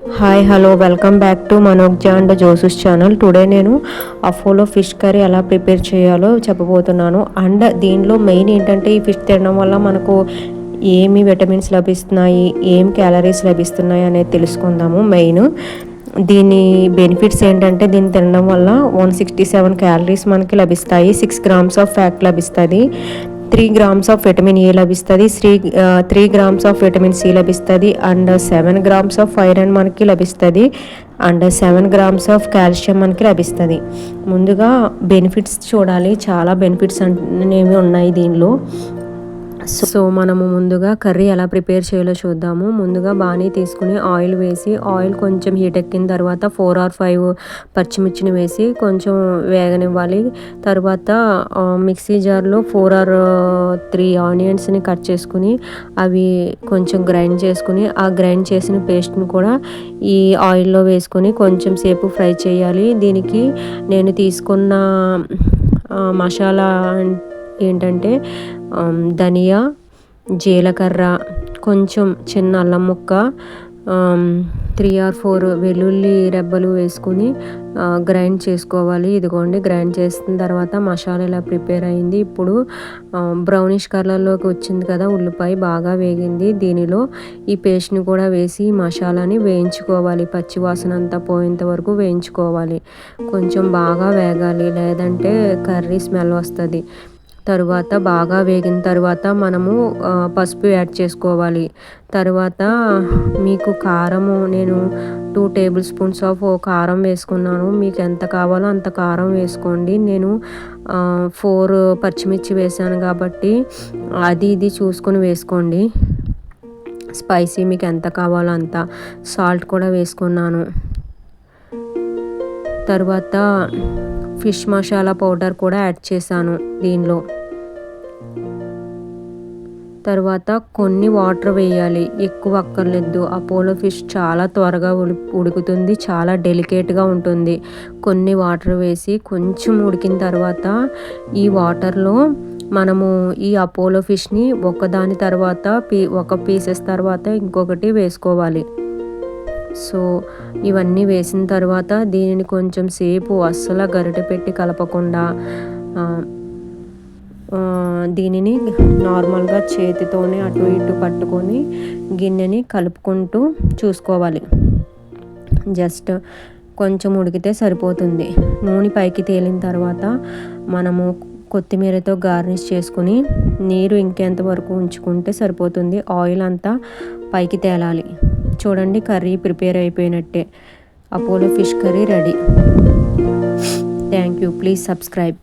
Hi hello welcome back to మనోజ్జా and జోసూస్ channel. Today నేను అపోలో ఫిష్ కర్రీ ఎలా ప్రిపేర్ చేయాలో చెప్పబోతున్నాను. అండ్ దీనిలో మెయిన్ ఏంటంటే ఈ ఫిష్ తినడం వల్ల మనకు ఏమి విటమిన్స్ లభిస్తున్నాయి, ఏం క్యాలరీస్ లభిస్తున్నాయి అనేది తెలుసుకుందాము. మెయిన్ దీని బెనిఫిట్స్ ఏంటంటే దీన్ని తినడం వల్ల 167 క్యాలరీస్ మనకి లభిస్తాయి, 6 గ్రామ్స్ ఆఫ్ ఫ్యాట్ లభిస్తుంది, 3 గ్రామ్స్ ఆఫ్ విటమిన్ ఏ లభిస్తుంది, 3 గ్రామ్స్ ఆఫ్ విటమిన్ సి లభిస్తుంది, అండ్ 7 గ్రామ్స్ ఆఫ్ ఐరన్ మనకి లభిస్తుంది, అండ్ 7 గ్రామ్స్ ఆఫ్ కాల్షియం మనకి లభిస్తుంది. ముందుగా బెనిఫిట్స్ చూడాలి, చాలా బెనిఫిట్స్ అనేవి ఉన్నాయి దీనిలో. సో మనము ముందుగా కర్రీ ఎలా ప్రిపేర్ చేయాలో చూద్దాము. ముందుగా బాణీ తీసుకుని ఆయిల్ వేసి, ఆయిల్ కొంచెం హీట్ ఎక్కిన తర్వాత 4 or 5 పచ్చిమిర్చిని వేసి కొంచెం వేగనివ్వాలి. తర్వాత మిక్సీ జార్లో 4 or 3 ఆనియన్స్ని కట్ చేసుకుని అవి కొంచెం గ్రైండ్ చేసుకుని ఆ గ్రైండ్ చేసిన పేస్ట్ని కూడా ఈ ఆయిల్లో వేసుకొని కొంచెం సేపు ఫ్రై చేయాలి. దీనికి నేను తీసుకున్న మసాలా ఏంటంటే ధనియా, జీలకర్ర, కొంచెం చిన్న అల్లం ముక్క, 3 or 4 వెల్లుల్లి రెబ్బలు వేసుకుని గ్రైండ్ చేసుకోవాలి. ఇదిగోండి గ్రైండ్ చేసిన తర్వాత మసాలా ఇలా ప్రిపేర్ అయింది. ఇప్పుడు బ్రౌనిష్ కలర్లోకి వచ్చింది కదా ఉల్లిపాయ, బాగా వేగింది. దీనిలో ఈ పేస్ట్ని కూడా వేసి మసాలాని వేయించుకోవాలి, పచ్చి వాసన అంతా పోయేంత వరకు వేయించుకోవాలి. కొంచెం బాగా వేగాలి, లేదంటే కర్రీ స్మెల్ వస్తుంది. తరువాత బాగా వేగిన తర్వాత మనము పసుపు యాడ్ చేసుకోవాలి. తర్వాత మీకు కారము నేను 2 టేబుల్ స్పూన్స్ ఆఫ్ కారం వేసుకున్నాను. మీకు ఎంత కావాలో అంత కారం వేసుకోండి. నేను 4 పచ్చిమిర్చి వేసాను కాబట్టి అది ఇది చూసుకొని వేసుకోండి. స్పైసీ మీకు ఎంత కావాలో అంత. సాల్ట్ కూడా వేసుకున్నాను. తర్వాత ఫిష్ మసాలా పౌడర్ కూడా యాడ్ చేశాను దీనిలో. తర్వాత కొన్ని వాటర్ వేయాలి, ఎక్కువ అక్కర్లేదు. అపోలో ఫిష్ చాలా త్వరగా ఉడుకుతుంది, చాలా డెలికేట్గా ఉంటుంది. కొన్ని వాటర్ వేసి కొంచెం ఉడికిన తర్వాత ఈ వాటర్లో మనము ఈ అపోలో ఫిష్ని ఒకదాని తర్వాత ఒక పీసెస్ తర్వాత ఇంకొకటి వేసుకోవాలి. సో ఇవన్నీ వేసిన తర్వాత దీనిని కొంచెం సేపు అస్సలు గరిటె పెట్టి కలపకుండా దీనిని నార్మల్గా చేతితోనే అటు ఇటు పట్టుకొని గిన్నెని కలుపుకుంటూ చూసుకోవాలి. జస్ట్ కొంచెం ఉడికితే సరిపోతుంది. నూనె పైకి తేలిన తర్వాత మనము కొత్తిమీరతో గార్నిష్ చేసుకుని నీరు ఇంకెంత వరకు ఉంచుకుంటే సరిపోతుంది. ఆయిల్ అంతా పైకి తేలాలి. చూడండి కర్రీ ప్రిపేర్ అయిపోయినట్టే. Apollo fish curry ready. Thank you. Please subscribe.